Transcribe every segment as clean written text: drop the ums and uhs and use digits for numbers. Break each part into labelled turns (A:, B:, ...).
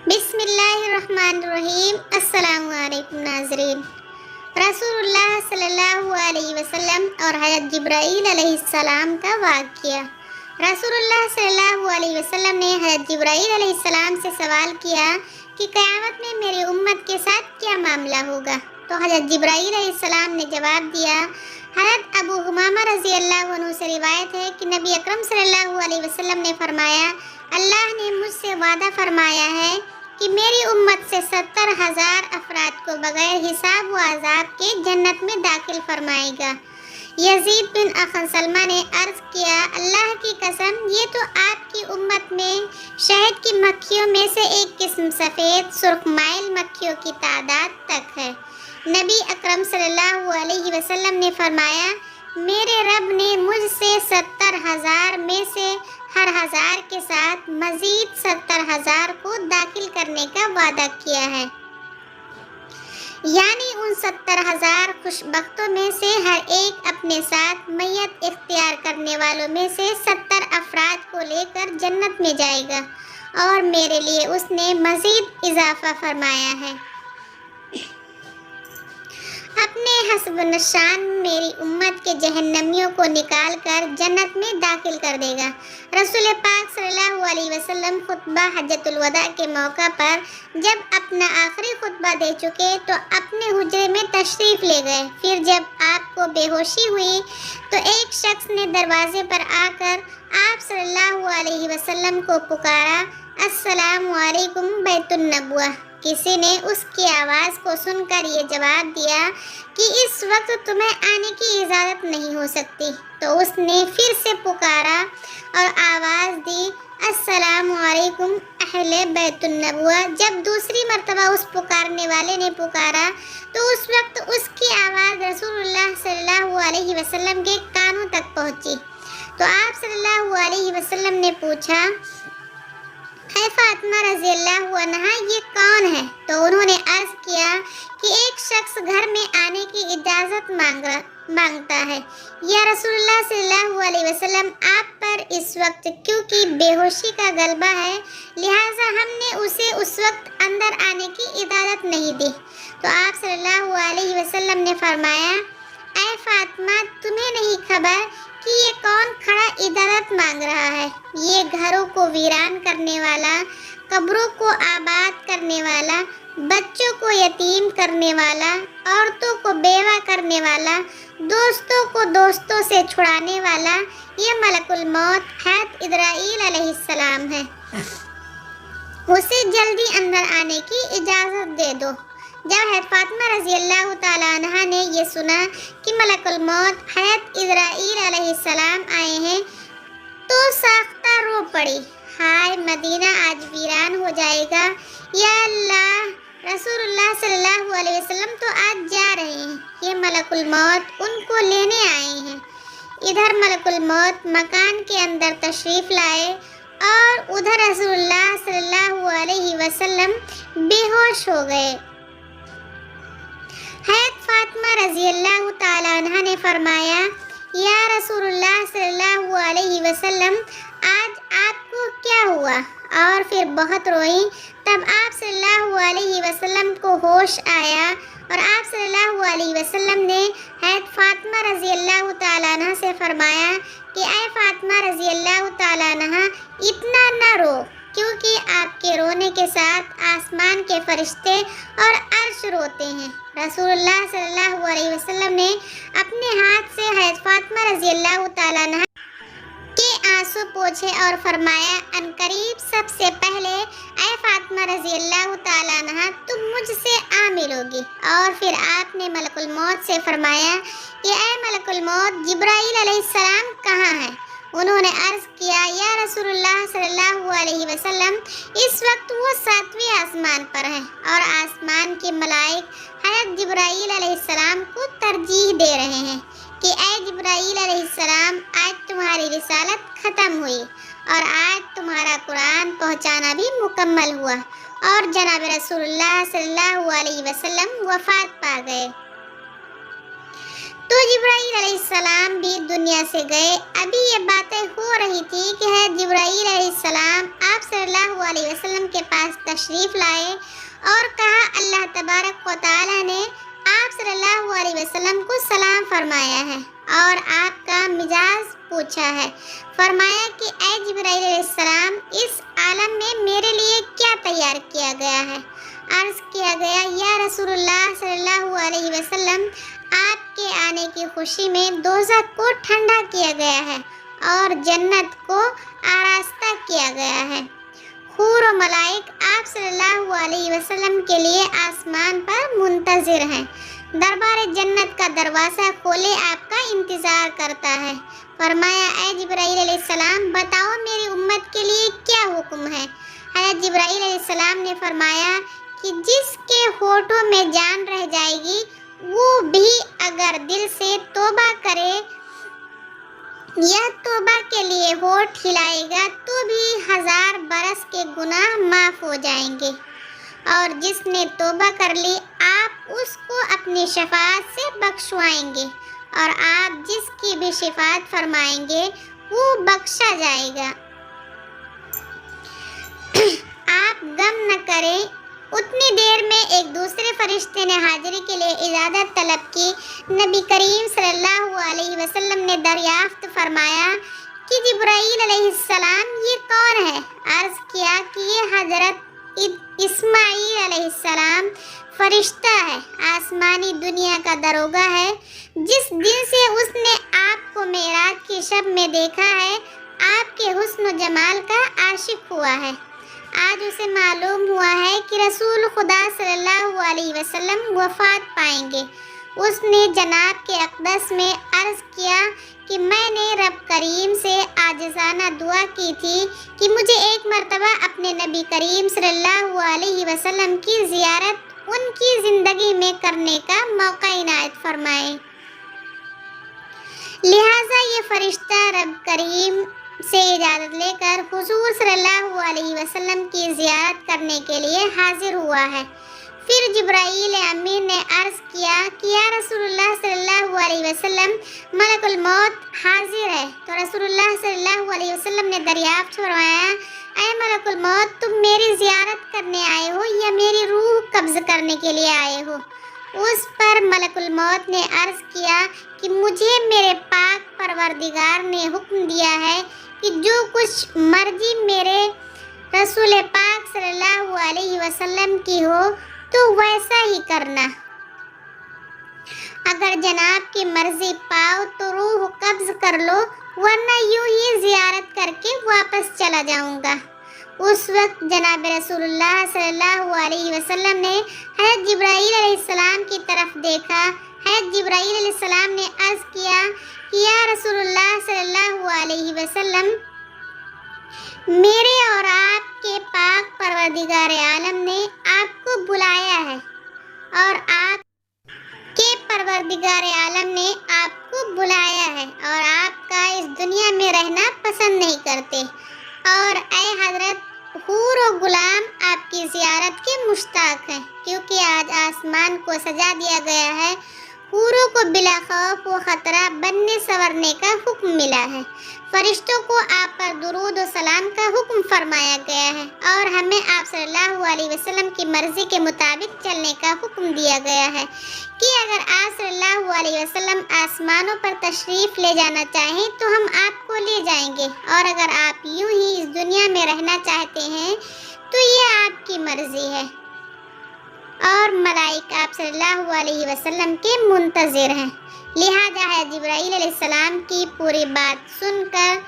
A: بسم اللہ الرحمن الرحیم۔ السلام علیکم ناظرین۔ رسول اللہ صلی اللہ علیہ وسلم اور حضرت جبرائیل علیہ السلام کا واقعہ۔ رسول اللہ صلی اللہ علیہ وسلم نے حضرت جبرائیل علیہ السلام سے سوال کیا کہ قیامت میں میری امت کے ساتھ کیا معاملہ ہوگا؟ تو حضرت جبرائیل علیہ السلام نے جواب دیا۔ حضرت ابو امامہ رضی اللہ عنہ سے روایت ہے کہ نبی اکرم صلی اللہ علیہ وسلم نے فرمایا، اللہ نے مجھ سے وعدہ فرمایا ہے کہ میری امت سے 70,000 افراد کو بغیر حساب و عذاب کے جنت میں داخل فرمائے گا۔ یزید بن اخن سلمہ نے عرض کیا، اللہ کی قسم، یہ تو آپ کی امت میں شہد کی مکھیوں میں سے ایک قسم سفید سرخ مائل مکھیوں کی تعداد تک ہے۔ نبی اکرم صلی اللہ علیہ وسلم نے فرمایا، میرے رب نے مجھ سے 70,000 میں سے ہر 1000 کے ساتھ مزید 70,000 کو داخل کرنے کا وعدہ کیا ہے، یعنی ان 70,000 خوش بختوں میں سے ہر ایک اپنے ساتھ میت اختیار کرنے والوں میں سے 70 افراد کو لے کر جنت میں جائے گا، اور میرے لیے اس نے مزید اضافہ فرمایا ہے، اپنے حسب نشان میری امت کے جہنمیوں کو نکال کر جنت میں داخل کر دے گا۔ رسول پاک صلی اللہ علیہ وسلم خطبہ حجۃ الوداع کے موقع پر جب اپنا آخری خطبہ دے چکے تو اپنے حجرے میں تشریف لے گئے۔ پھر جب آپ کو بے ہوشی ہوئی تو ایک شخص نے دروازے پر آ کر آپ صلی اللہ علیہ وسلم کو پکارا، السلام علیکم بیت النبوہ۔ کسی نے اس کی آواز کو سن کر یہ جواب دیا کہ اس وقت تمہیں آنے کی اجازت نہیں ہو سکتی۔ تو اس نے پھر سے پکارا اور آواز دی، السلام علیکم اہل بیت النبوہ۔ جب دوسری مرتبہ اس پکارنے والے نے پکارا تو اس وقت اس کی آواز رسول اللہ صلی اللہ علیہ وسلم کے کانوں تک پہنچی۔ تو آپ صلی اللہ علیہ وسلم نے پوچھا، اے فاطمہ رضی اللہ عنہا، یہ کون ہے؟ تو انہوں نے عرض کیا کہ ایک شخص گھر میں آنے کی اجازت مانگتا ہے یا رسول اللہ صلی اللہ علیہ وسلم، آپ پر اس وقت کیونکہ بے ہوشی کا غلبہ ہے لہٰذا ہم نے اسے اس وقت اندر آنے کی اجازت نہیں دی۔ تو آپ صلی اللہ علیہ وسلم نے فرمایا، اے فاطمہ، تمہیں نہیں خبر کہ یہ کون کھڑا اجازت مانگ رہا ہے؟ یہ گھروں کو ویران کرنے والا، قبروں کو آباد کرنے والا، بچوں کو یتیم کرنے والا، عورتوں کو بیوہ کرنے والا، دوستوں کو دوستوں سے چھڑانے والا، یہ ملک الموت حضرت اسرائیل علیہ السلام ہے، اسے جلدی اندر آنے کی اجازت دے دو۔ جب حضرت فاطمہ رضی اللہ تعالیٰ عنہا نے یہ سنا کہ ملک الموت حضرت اسرائیل علیہ السلام آئے ہیں تو ساختہ رو پڑی، ہائے مدینہ آج ویران ہو جائے گا، یا اللہ، رسول اللہ صلی اللہ علیہ وسلم تو آج جا رہے ہیں، یہ ملک الموت ان کو لینے آئے ہیں۔ ادھر ملک الموت مکان کے اندر تشریف لائے اور ادھر رسول اللہ صلی اللہ علیہ وسلم بے ہوش ہو گئے۔ حضرت فاطمہ رضی اللہ تعالیٰ عنہ نے فرمایا، یا رسول اللہ صلی اللہ علیہ وسلم، آج آپ کو کیا ہوا؟ اور پھر بہت روئیں۔ تب آپ صلی اللہ علیہ وسلم کو ہوش آیا اور آپ صلی اللہ علیہ وسلم نے حضرت فاطمہ رضی اللہ تعالیٰ عنہ سے فرمایا کہ اے فاطمہ رضی اللہ تعالیٰ عنہ، اتنا نہ رو، کیونکہ آپ کے رونے کے ساتھ آسمان کے فرشتے اور عرش روتے ہیں۔ رسول اللہ صلی اللہ علیہ وسلم نے اپنے ہاتھ سے حضرت فاطمہ رضی اللہ تعالیٰ عنہ کے آنسو پوچھے اور فرمایا، عنقریب سب سے پہلے اے فاطمہ رضی اللہ تعالیٰ عنہ، تم مجھ سے آ ملو گی۔ اور پھر آپ نے ملک الموت سے فرمایا کہ اے ملک الموت، جبرائیل علیہ السلام کہاں ہے؟ انہوں نے عرض کیا، یا رسول اللہ صلی اللہ علیہ وسلم، اس وقت وہ 7ویں آسمان پر ہے اور آسمان کے ملائک حضرت جبرائیل علیہ السلام کو ترجیح دے رہے ہیں کہ اے جبرائیل علیہ السلام، آج تمہاری رسالت ختم ہوئی اور آج تمہارا قرآن پہنچانا بھی مکمل ہوا، اور جناب رسول اللہ صلی اللہ علیہ وسلم وفات پا گئے۔ تو جبرائیل علیہ السلام بھی دنیا سے گئے۔ ابھی یہ باتیں ہو رہی تھی کہ حضرت جبرائیل علیہ السلام آپ صلی اللہ علیہ وسلم کے پاس تشریف لائے اور کہا اللہ تبارک و تعالی نے آپ صلی اللہ علیہ وسلم کو سلام فرمایا ہے اور آپ کا مزاج پوچھا ہے۔ فرمایا کہ اے جبرائیل علیہ السلام، اس عالم میں میرے لیے کیا تیار کیا گیا ہے؟ عرض کیا گیا یا رسول اللہ صلی اللہ علیہ وسلم، آپ کے آنے کی خوشی میں دوزخ کو ٹھنڈا کیا گیا ہے اور جنت کو آراستہ کیا گیا ہے۔ حور و ملائک آپ صلی اللہ علیہ وسلم کے لیے آسمان پر منتظر ہیں۔ دربار جنت کا دروازہ کھولے آپ کا انتظار کرتا ہے۔ فرمایا اے جبرائیل علیہ السلام، بتاؤ میری امت کے لیے کیا حکم ہے؟ حضرت جبرائیل علیہ السلام نے فرمایا کہ جس کے ہونٹوں میں جان رہ جائے گی وہ بھی اگر دل سے توبہ کرے یا توبہ کے لیے ہونٹ ہلائے گا تو بھی 1000 برس کے گناہ معاف ہو جائیں گے، اور جس نے توبہ کر لی آپ اس کو اپنی شفاعت سے بخشوائیں گے، اور آپ جس کی بھی شفاعت فرمائیں گے وہ بخشا جائے گا۔ آپ غم نہ کریں۔ اتنی دیر میں ایک دوسرے فرشتے نے حاضری کے لیے اجازت طلب کی۔ نبی کریم صلی اللہ علیہ وسلم نے دریافت فرمایا کہ جبرائیل علیہ السلام یہ کون ہے؟ عرض کیا کہ یہ حضرت اسماعیل علیہ السلام فرشتہ ہے، آسمانی دنیا کا داروغہ ہے۔ جس دن سے اس نے آپ کو معراج کی شب میں دیکھا ہے، آپ کے حسن و جمال کا عاشق ہوا ہے۔ آج اسے معلوم ہوا ہے کہ رسول خدا صلی اللہ علیہ وسلم وفات پائیں گے۔ اس نے جناب کے اقدس میں عرض کیا کہ میں نے رب کریم سے عاجزانہ دعا کی تھی کہ مجھے ایک مرتبہ اپنے نبی کریم صلی اللہ علیہ وسلم کی زیارت ان کی زندگی میں کرنے کا موقع عنایت فرمائے۔ لہٰذا یہ فرشتہ رب کریم سے اجازت لے کر حضور صلی اللہ علیہ وسلم کی زیارت کرنے کے لیے حاضر ہوا ہے۔ پھر جبرائیل امین نے عرض کیا کہ یا رسول اللہ صلی اللہ علیہ وسلم، ملک الموت حاضر ہے۔ تو رسول اللہ صلی اللہ علیہ وسلم نے دریافت فرمایا اے ملک الموت، تم میری زیارت کرنے آئے ہو یا میری روح قبض کرنے کے لیے آئے ہو؟ اس پر ملک الموت نے عرض کیا کہ مجھے میرے پاک پروردگار نے حکم دیا ہے کہ جو کچھ مرضی میرے رسول پاک صلی اللہ علیہ وسلم کی ہو تو ویسا ہی کرنا۔ اگر جناب کی مرضی پاؤ تو روح قبض کر لو، ورنہ یوں ہی زیارت کر کے واپس چلا جاؤں گا۔ اس وقت جناب رسول اللہ صلی اللہ علیہ وسلم نے حضرت جبرائیل علیہ السلام کی طرف دیکھا۔ حضرت جبرائیل علیہ السلام نے عرض کیا کہ یا رسول اللہ صلی اللہ علیہ وسلم، میرے اور آپ کے پاک پروردگار عالم نے آپ کو بلایا ہے، اور آپ کے پروردگار عالم نے آپ کو بلایا ہے اور آپ کا اس دنیا میں رہنا پسند نہیں کرتے، اور اے حضرت حور و غلام آپ کی زیارت کے مشتاق ہیں، کیونکہ آج آسمان کو سجا دیا گیا ہے۔ حوروں کو بلا خوف و خطرہ بننے سنورنے کا حکم ملا ہے۔ فرشتوں کو آپ پر درود و سلام کا حکم فرمایا گیا ہے، اور ہمیں آپ صلی اللہ علیہ وسلم کی مرضی کے مطابق چلنے کا حکم دیا گیا ہے کہ اگر آپ صلی اللہ علیہ وسلم آسمانوں پر تشریف لے جانا چاہیں تو ہم آپ کو لے جائیں گے، اور اگر آپ یوں ہی اس دنیا میں رہنا چاہتے ہیں تو یہ آپ کی مرضی ہے۔ اور ملائکہ آپ صلی اللہ علیہ وسلم کے منتظر ہیں۔ لہٰذا جبرائیل علیہ السلام کی پوری بات سن کر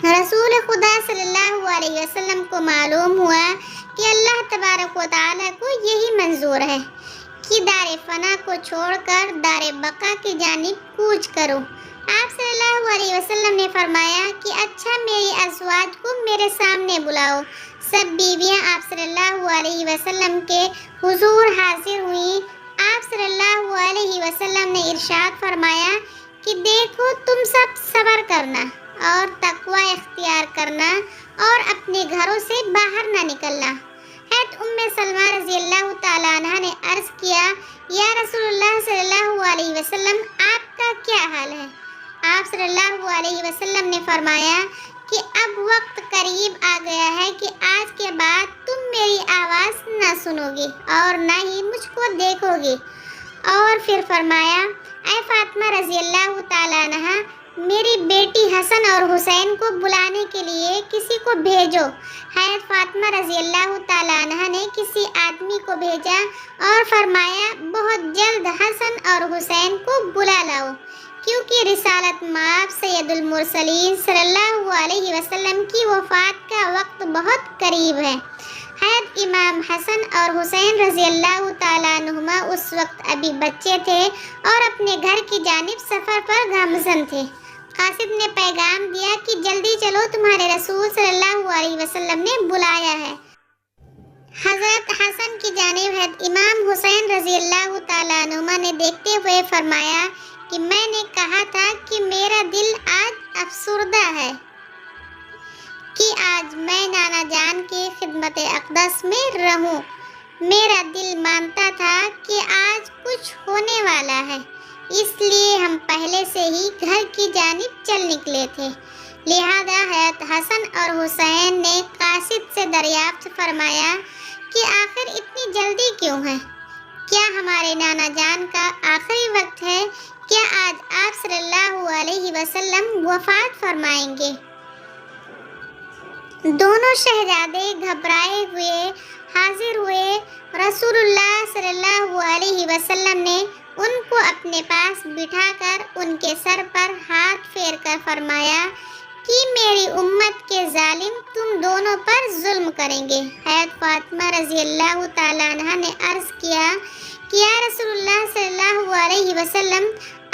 A: رسول خدا صلی اللہ علیہ وسلم کو معلوم ہوا کہ اللہ تبارک و تعالیٰ کو یہی منظور ہے کہ دار فنا کو چھوڑ کر دار بقا کی جانب کوچ کرو۔ آپ صلی اللہ علیہ وسلم نے فرمایا کہ اچھا میری ازواج کو میرے سامنے بلاؤ۔ سب بیویاں آپ صلی اللہ علیہ وسلم کے حضور حاضر ہوئیں۔ آپ صلی اللہ علیہ وسلم نے ارشاد فرمایا کہ دیکھو تم سب صبر کرنا اور تقوی اختیار کرنا اور اپنے گھروں سے باہر نہ نکلنا۔ ام سلمہ رضی اللہ تعالیٰ عنہ نے عرض کیا یا رسول اللہ صلی اللہ علیہ وسلم آپ کا کیا حال ہے؟ آپ صلی اللہ علیہ وسلم نے فرمایا کہ اب وقت قریب آ گیا ہے کہ آج کے بعد تم میری آواز نہ سنو گے اور نہ ہی مجھ کو دیکھو گے۔ اور پھر فرمایا اے فاطمہ رضی اللہ تعالیٰ عنہ میری بیٹی حسن اور حسین کو بلانے کے لیے کسی کو بھیجو۔ حضرت فاطمہ رضی اللہ تعالیٰ عنہ نے کسی آدمی کو بھیجا اور فرمایا بہت جلد حسن اور حسین کو بلا لاؤ، کیونکہ رسالت مآب سید المرسلین صلی اللہ علیہ وسلم کی وفات کا وقت بہت قریب ہے۔ حضرت امام حسن اور حسین رضی اللہ تعالیٰ عنہما اس وقت ابھی بچے تھے اور اپنے گھر کی جانب سفر پر گامزن تھے۔ قاصد نے پیغام دیا کہ جلدی چلو، تمہارے رسول صلی اللہ علیہ وسلم نے بلایا ہے۔ حضرت حسن کی جانب حضرت امام حسین رضی اللہ تعالیٰ عنہما نے دیکھتے ہوئے فرمایا کہ میں نے کہا تھا کہ میرا دل آج افسردہ ہے کہ آج میں نانا جان کی خدمت اقدس میں رہوں۔ میرا دل مانتا تھا کہ آج کچھ ہونے والا ہے، اس لیے ہم پہلے سے ہی گھر کی جانب چل نکلے تھے۔ لہذا حضرت حسن اور حسین نے قاصد سے دریافت فرمایا کہ آخر اتنی جلدی کیوں ہے؟ کیا ہمارے نانا جان کا آخری وقت ہے؟ کیا آج آپ صلی اللہ علیہ وسلم وفات فرمائیں گے؟ دونوں شہزادے گھبرائے ہوئے حاضر ہوئے۔ رسول اللہ صلی اللہ علیہ وسلم نے ان کو اپنے پاس بٹھا کر ان کے سر پر ہاتھ پھیر کر فرمایا کہ میری امت کے ظالم تم دونوں پر ظلم کریں گے۔ حضرت فاطمہ رضی اللہ تعالیٰ عنہ نے عرض کیا کہ یا رسول اللہ صلی اللہ علیہ وسلم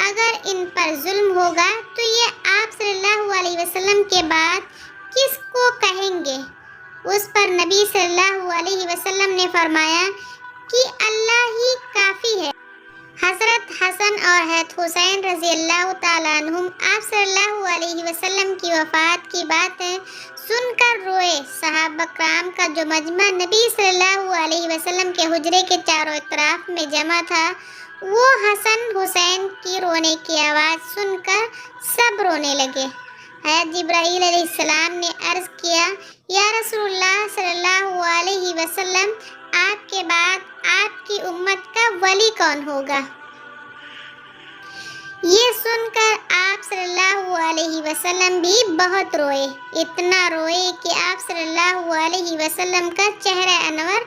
A: اگر ان پر ظلم ہوگا تو یہ آپ صلی اللہ علیہ وسلم کے بعد کس کو کہیں گے؟ اس پر نبی صلی اللہ علیہ وسلم نے فرمایا کہ اللہ ہی کافی ہے۔ حضرت حسن اور حضرت حسین رضی اللہ تعالیٰ عنہم آپ صلی اللہ علیہ وسلم کی وفات کی باتیں سن کر روئے۔ صحابہ کرام کا جو مجمع نبی صلی اللہ علیہ وسلم کے حجرے کے چاروں اطراف میں جمع تھا، وہ حسن حسین کی رونے کی آواز سن کر سب رونے لگے۔ حضرت جبرائیل علیہ السلام نے عرض کیا یا رسول اللہ صلی اللہ علیہ وسلم آپ کے بعد آپ کی امت کا ولی کون ہوگا؟ یہ سن کر آپ صلی اللہ علیہ وسلم بھی بہت روئے، اتنا روئے کہ آپ صلی اللہ علیہ وسلم کا چہرہ انور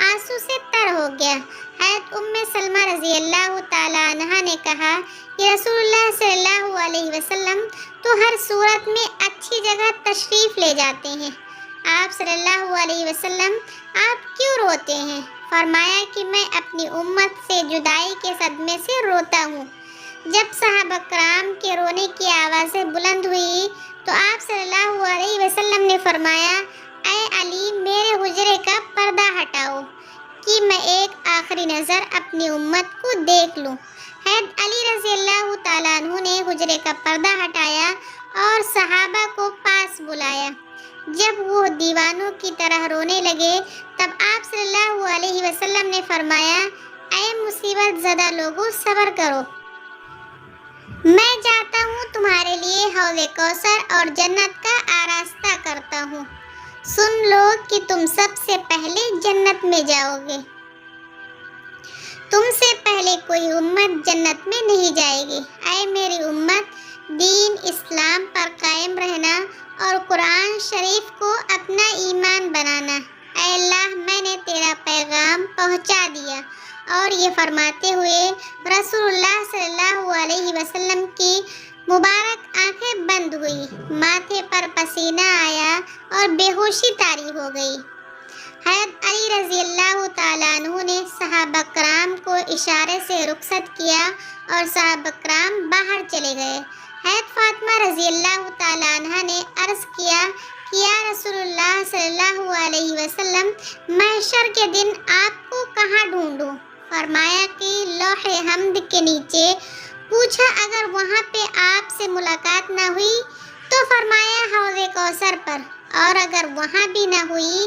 A: آنسو سے تر ہو گیا۔ حضرت ام سلمہ رضی اللہ تعالیٰ عنہ نے کہا کہ رسول اللہ صلی اللہ علیہ وسلم تو ہر صورت میں اچھی جگہ تشریف لے جاتے ہیں، آپ صلی اللہ علیہ وسلم آپ کیوں روتے ہیں؟ فرمایا کہ میں اپنی امت سے جدائی کے صدمے سے روتا ہوں۔ جب صحابہ کرام کے رونے کی آوازیں بلند ہوئی تو آپ صلی اللہ علیہ وسلم نے فرمایا اے علی میرے حجرے کا پردہ ہٹاؤ کہ میں ایک آخری نظر اپنی امت کو دیکھ لوں۔ حضرت علی رضی اللہ تعالیٰ عنہ نے حجرے کا پردہ ہٹایا اور صحابہ کو پاس بلایا۔ جب وہ دیوانوں کی طرح رونے لگے تب آپ صلی اللہ علیہ وسلم نے فرمایا اے مصیبت زدہ لوگوں صبر کرو، میں جاتا ہوں تمہارے لیے حوض کوثر اور جنت کا آراستہ کرتا ہوں، سن لو کہ تم سب سے پہلے جنت میں جاؤ گے، تم سے پہلے کوئی امت جنت میں نہیں جائے گی۔ اے میری امت، دین اسلام پر قائم رہنا اور قرآن شریف کو اپنا ایمان بنانا۔ اے اللہ میں نے تیرا پیغام پہنچا دیا۔ اور یہ فرماتے ہوئے رسول اللہ صلی اللہ علیہ وسلم کی مبارک آنکھیں بند ہوئی، ماتھے پر پسینہ آیا اور بے ہوشی طاری ہو گئی۔ حضرت علی رضی اللہ تعالیٰ عنہ نے صحابہ کرام کو اشارے سے رخصت کیا اور صحابہ کرام باہر چلے گئے۔ حضرت فاطمہ رضی اللہ تعالیٰ عنہ نے عرض کیا کہ یا رسول اللہ صلی اللہ علیہ وسلم محشر کے دن آپ کو کہاں ڈھونڈوں؟ فرمایا کہ لوح حمد کے نیچے۔ پوچھا اگر وہاں پہ آپ سے ملاقات نہ ہوئی تو فرمایا حوض کوثر پر، اور اگر وہاں بھی نہ ہوئی